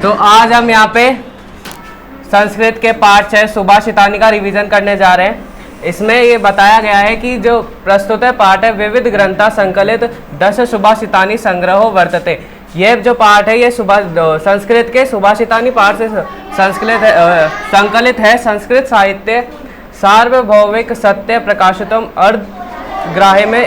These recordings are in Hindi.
तो आज हम यहाँ पे संस्कृत के पाठ 6 सुभाषितानी का रिवीजन करने जा रहे हैं। इसमें ये बताया गया है कि जो प्रस्तुत पाठ है विविध ग्रंथा संकलित 10 सुभाषितानी संग्रहो वर्तते। ये जो पाठ है ये संस्कृत के सुभाषितानी पाठ से संकलित है। संस्कृत साहित्य सार्वभौमिक सत्य प्रकाशितम अर्धग्राह्य में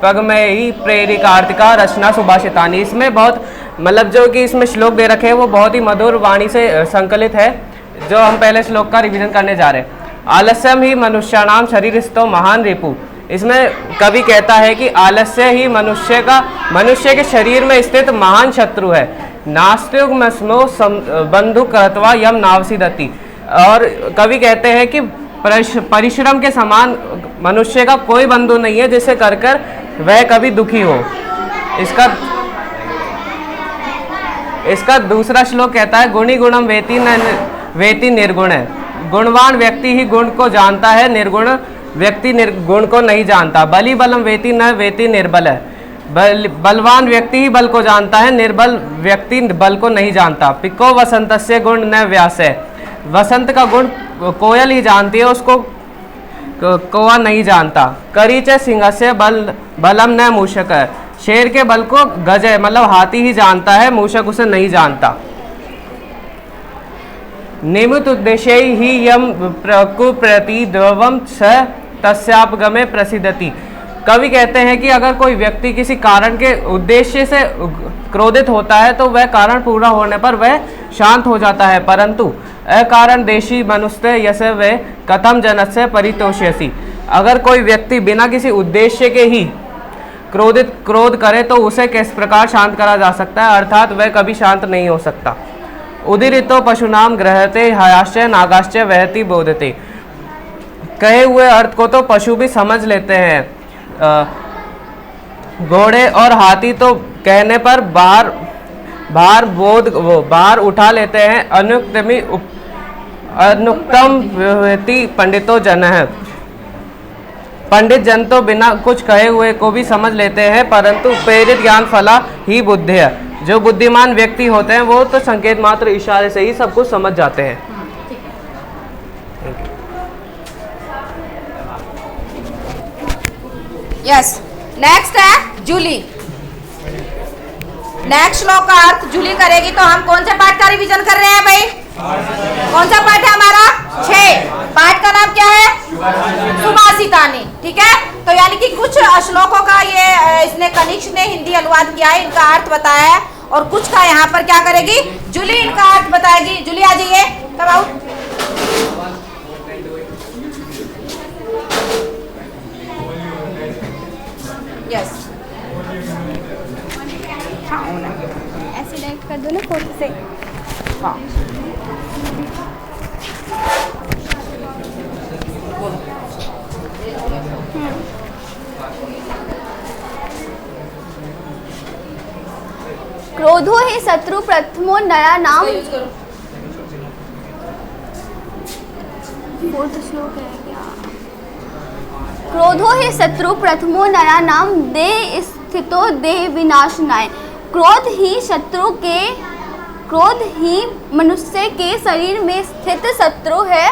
पगमयी प्रेरिकार्तिका रचना सुभाषितानी। इसमें बहुत मतलब जो कि इसमें श्लोक दे रखे हैं वो बहुत ही मधुर वाणी से संकलित है। जो हम पहले श्लोक का रिवीजन करने जा रहे हैं। आलस्यम ही मनुष्याणाम शरीरस्थो महान रिपु। इसमें कवि कहता है कि आलस्य ही मनुष्य के शरीर में स्थित महान शत्रु है। नास्त्युग्मस्मो बंधु कृत्वा यम नावसिदति। और कवि कहते हैं कि परिश्रम के समान मनुष्य का कोई बंधु नहीं है जिसे कर वह कभी दुखी हो। इसका दूसरा श्लोक कहता है गुणी गुणम वेति निर्गुण है। गुणवान व्यक्ति ही गुण को जानता है, निर्गुण व्यक्ति गुण को नहीं जानता। बली बलम वेति न वेति निर्बल है। बलवान व्यक्ति ही बल को जानता है, निर्बल व्यक्ति बल को नहीं जानता। पिको वसंतस्य गुण न व्यास है। वसंत का गुण कोयल ही जानती है, उसको कौवा नहीं जानता। करीच सिंहस्य बलम न मूषक है। शेर के बल को गज है मतलब हाथी ही जानता है, मूषक उसे नहीं जानता। निमित उद्देश्य ही यम प्रकुप्रति द्रवम स तस्यापगमे प्रसिद्धति। कवि कहते हैं कि अगर कोई व्यक्ति किसी कारण के उद्देश्य से क्रोधित होता है तो वह कारण पूरा होने पर वह शांत हो जाता है, परंतु अकारण देशी मनुष्य यसे वे कथम जनस्य परितोष्यसि। अगर कोई व्यक्ति बिना किसी उद्देश्य के ही क्रोध करे तो उसे किस प्रकार शांत करा जा सकता है, अर्थात वह कभी शांत नहीं हो सकता। उदिरितो पशुनाम ग्रहते हयाश्च नागाश्च वहति बोधते। कहे हुए अर्थ को तो पशु भी समझ लेते हैं। घोड़े और हाथी तो कहने पर बाहर उठा लेते हैं। अनुक्तम व्यवहति पंडितो जन है। पंडित जन तो बिना कुछ कहे हुए को भी समझ लेते हैं, परंतु प्रेरित ज्ञान फला ही बुद्धि है। जो बुद्धिमान व्यक्ति होते हैं वो तो संकेत मात्र इशारे से ही सब कुछ समझ जाते हैं। यस, नेक्स्ट है जूली। नेक्स्ट श्लोक का अर्थ जूली करेगी। तो हम कौन से पाठ का रिवीजन कर रहे हैं भाई? कौन सा पाठ है हमारा? 6। पाठ का नाम क्या है? सुभाषितानी। ठीक है, तो यानी कि कुछ श्लोकों का ये इसने कनिष्क ने हिंदी अनुवाद किया है, इनका अर्थ बताया है, और कुछ का यहाँ पर क्या करेगी जूली इनका अर्थ बताएगी। जूली आ जाइए, कब आओ। यस, ऐसे डायरेक्ट कर दो ना फोटो से। हाँ, क्रोधो ही शत्रु प्रथमो नया नाम। फोर्थ श्लोक है क्या? क्रोधो ही शत्रु प्रथमो नया नाम दे स्थितो देह विनाशनाय। क्रोध ही मनुष्य के शरीर में स्थित शत्रु है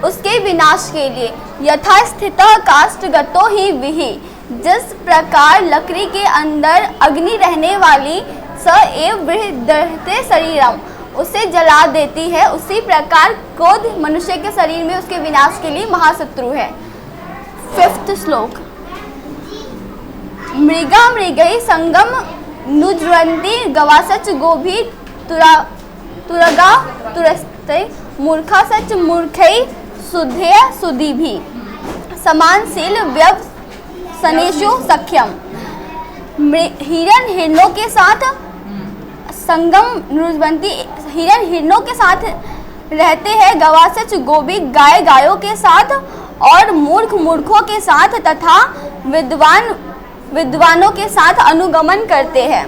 उसके विनाश के लिए। यथा स्थितः काष्ठगतो ही विहि। जिस प्रकार लकड़ी के अंदर अग्नि रहने वाली स एव दहते शरीरम उसे जला देती है, उसी प्रकार क्रोध मनुष्य के शरीर में उसके विनाश के लिए महाशत्रु है। 5th श्लोक। मृगा मृगै संगम नुज्वन्ति गवासच गोभी तुरगा तुरस्ते मूर्खा सच मूर्खै सुधेय सुधी भी। समानशील व्यवसनेषु सख्यम। हिरण हिरणों के साथ संगम नुज्वन्ति, हिरण हिरणों के साथ रहते हैं। गवासच गोभी गाय गायों के साथ, और मूर्ख मूर्खों के साथ तथा विद्वान विद्वानों के साथ अनुगमन करते हैं।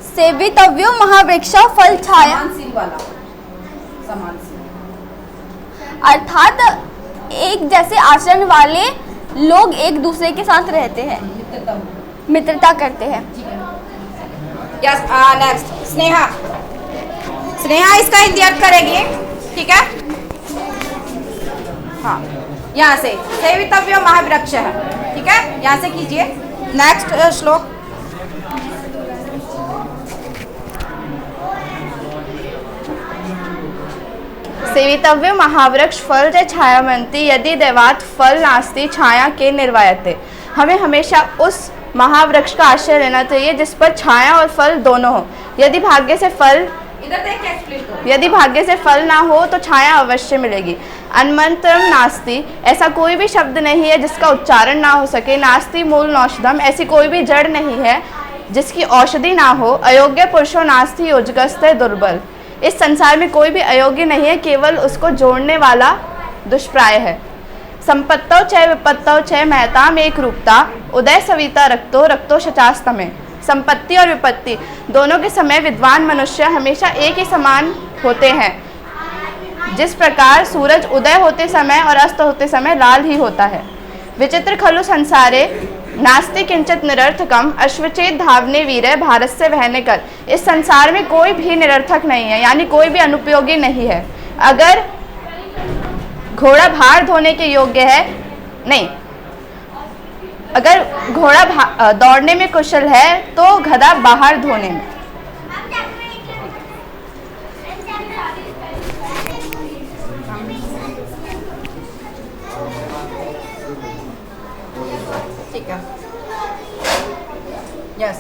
सेवितव्यो महावृक्ष फल छाया, अर्थात एक जैसे आचरण वाले लोग एक दूसरे के साथ रहते हैं, मित्रता करते हैं। Yes, next Sneha. स्नेहा इसका हिंदी अर्थ करेगी, ठीक है। हाँ, यहाँ से सेवितव्य महावृक्ष है, ठीक है, यहाँ से कीजिए। नेक्स्ट श्लोक। सेवितव्य महावृक्ष फल च छायावंती यदि देवात फल नास्ति छाया के निर्वायते। हमें हमेशा उस महावृक्ष का आश्रय लेना चाहिए जिस पर छाया और फल दोनों हो। यदि भाग्य से फल ना हो तो छाया अवश्य मिलेगी। अन्मंत्रम नास्ति, ऐसा कोई भी शब्द नहीं है जिसका उच्चारण ना हो सके। नास्ति मूल नौषधम, ऐसी कोई भी जड़ नहीं है जिसकी औषधि ना हो। अयोग्य पुरुषो नास्ति योजगस्ते दुर्बल, इस संसार में कोई भी अयोग्य नहीं है, केवल उसको जोड़ने वाला दुष्प्राय है। संपत्तौ च विपत्तौ च महताम एक रूपता उदय सविता रक्तो रक्तो शचास्तमे। संपत्ति और विपत्ति दोनों के समय विद्वान मनुष्य हमेशा एक ही समान होते हैं। जिस प्रकार सूरज उदय होते समय और अस्त होते समय लाल ही होता है। विचित्र खलु संसारे नास्ति किंचित निरर्थकम अश्वचेत धावने वीर भारत से बहने कर। इस संसार में कोई भी निरर्थक नहीं है, यानी कोई भी अनुपयोगी नहीं है। अगर घोड़ा भार धोने के योग्य है, नहीं, अगर घोड़ा दौड़ने में कुशल है तो गधा बाहर धोने में। ठीक है, यस,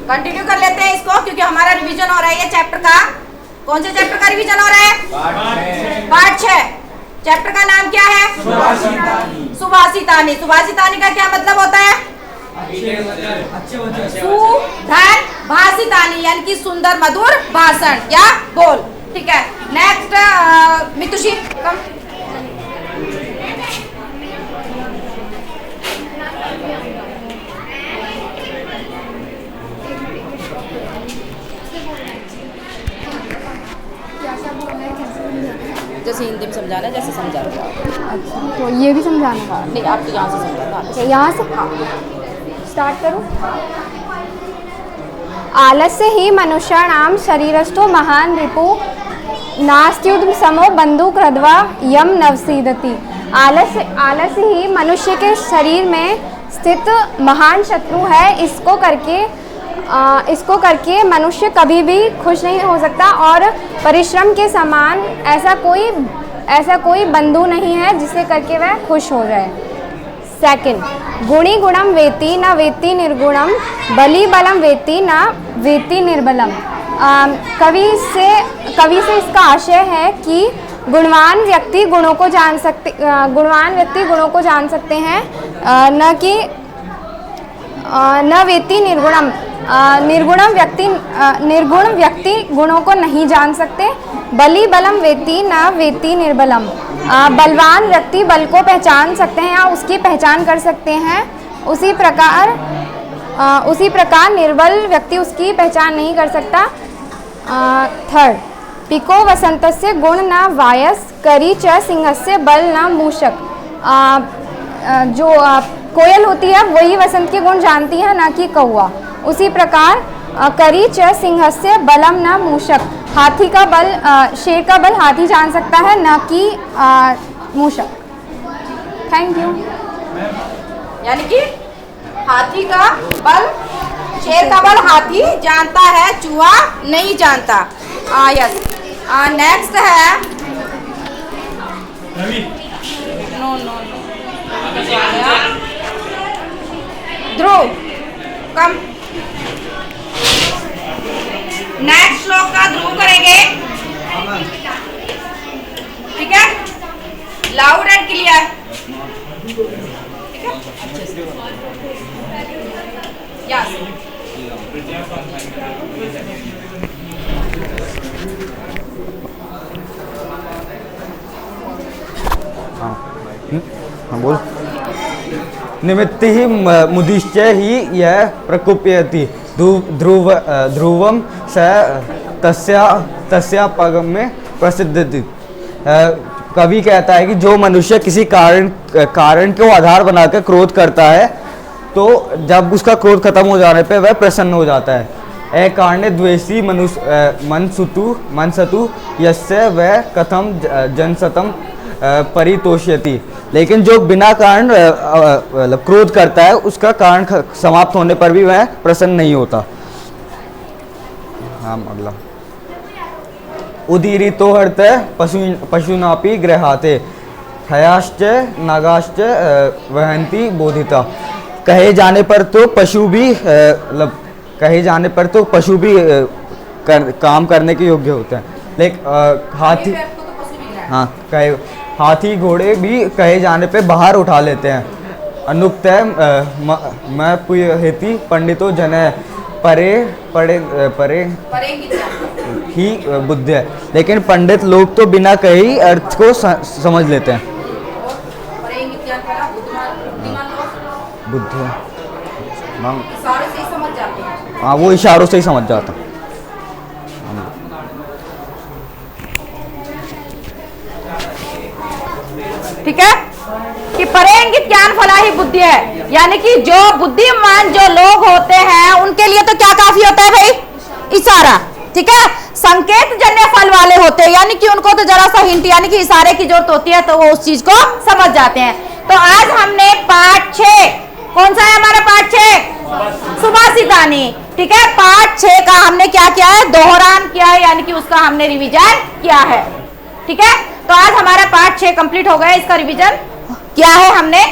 कंटिन्यू कर लेते हैं इसको, क्योंकि हमारा रिवीजन हो रहा है ये चैप्टर का। कौन से चैप्टर का रिवीजन हो रहा है? पार्ट 6। चैप्टर का नाम क्या है? सुभाषितानी। सुभाषितानी का क्या मतलब होता है? सुधर भाषितानी, यानी कि सुंदर मधुर भाषण या बोल, ठीक है। नेक्स्ट मितुषी, कम। जैसे हिंदी में समझाना है, जैसे समझा रहे हो। अच्छा, तो ये भी समझाना था? नहीं, आप तो यहाँ से समझाना। अच्छा, यहाँ से स्टार्ट करो। आलस्य ही मनुष्याणाम शरीरस्थो महान रिपु नास्त्युद्म समो बंदूक रद्वा यम नवसीदति। आलस्य ही मनुष्य के शरीर में स्थित महान शत्रु है। इसको करके मनुष्य कभी भी खुश नहीं हो सकता और परिश्रम के समान ऐसा कोई बंधु नहीं है जिसे करके वह खुश हो जाए। सेकंड, गुणी गुणम वेति न वेति निर्गुणम, बली बलम वेति न वेति निर्बलम। कवि से इसका आशय है कि गुणवान व्यक्ति गुणों को जान सकते हैं, न वेति निर्गुणम। निर्गुण व्यक्ति गुणों को नहीं जान सकते। बली बलम वेति न वेति निर्बलम। बलवान व्यक्ति बल को पहचान सकते हैं या उसकी पहचान कर सकते हैं, उसी प्रकार निर्बल व्यक्ति उसकी पहचान नहीं कर सकता। थर्ड, पिको वसंतस्य गुण न वायस करी च सिंहस्य बल न मूषक। जो कोयल होती है वही वसंत के गुण जानती है, ना कि कौआ। उसी प्रकार करी च सिंहस्य बलम न मूषक। हाथी का बल, शेर का बल हाथी जान सकता है, न कि मूषक। Thank you. यानी कि हाथी का बल, शेर का बल हाथी जानता है, चूहा नहीं जानता। यस, नेक्स्ट है नो ध्रुव, कम। नेक्स्ट श्लोक का ध्रुव करेंगे, ठीक है, लाउड एंड क्लियर, ठीक है, अच्छे से। यस, हाँ बोल। निमित्ति ही मुदिश्च ही यह प्रकुप्यति ध्रुवम स तस्या पगम में प्रसिद्धति। कवि कहता है कि जो मनुष्य किसी कारण को आधार बनाकर क्रोध करता है तो जब उसका क्रोध खत्म हो जाने पे वह प्रसन्न हो जाता है। कारणे द्वेषी मनसतु यस्य वह कथम जनसतम परितोष्यति। लेकिन जो बिना कारण क्रोध करता है उसका कारण समाप्त होने पर भी वह प्रसन्न नहीं होता। हाँ, अगला उदीरितो हर्त पशुनापि गृहाते हयाश्च नागाश्च वहन्ति बोधिता। कहे जाने पर तो पशु भी काम करने के योग्य होते हैं, लेकिन हाथी, हाँ, हाथी घोड़े भी कहे जाने पे बाहर उठा लेते हैं। अनुक्त मैं पुयेति पंडितो जन परे ही बुद्धि है। लेकिन पंडित लोग तो बिना कही अर्थ को समझ लेते हैं। बुद्धि, हाँ, वो इशारों से ही समझ जाता। ठीक है कि परेंगित ज्ञान फला ही बुद्धि है, यानी कि जो बुद्धिमान जो लोग होते हैं उनके लिए तो क्या काफी होता है भाई? इशारा। ठीक है, संकेत जन्य फल वाले होते हैं, यानी कि उनको तो जरा सा हिंट यानी कि इशारे की जरूरत होती है तो वो उस चीज को समझ जाते हैं। तो आज हमने पाठ 6, कौन सा है हमारा पाठ 6? सुभाषितानी। ठीक है, पाठ 6 का हमने क्या किया है? दोहरान किया है, यानी कि उसका हमने रिवीजन किया है। ठीक है, तो आज हमारा पाठ 6 कंप्लीट हो गया, इसका रिवीजन किया है हमने।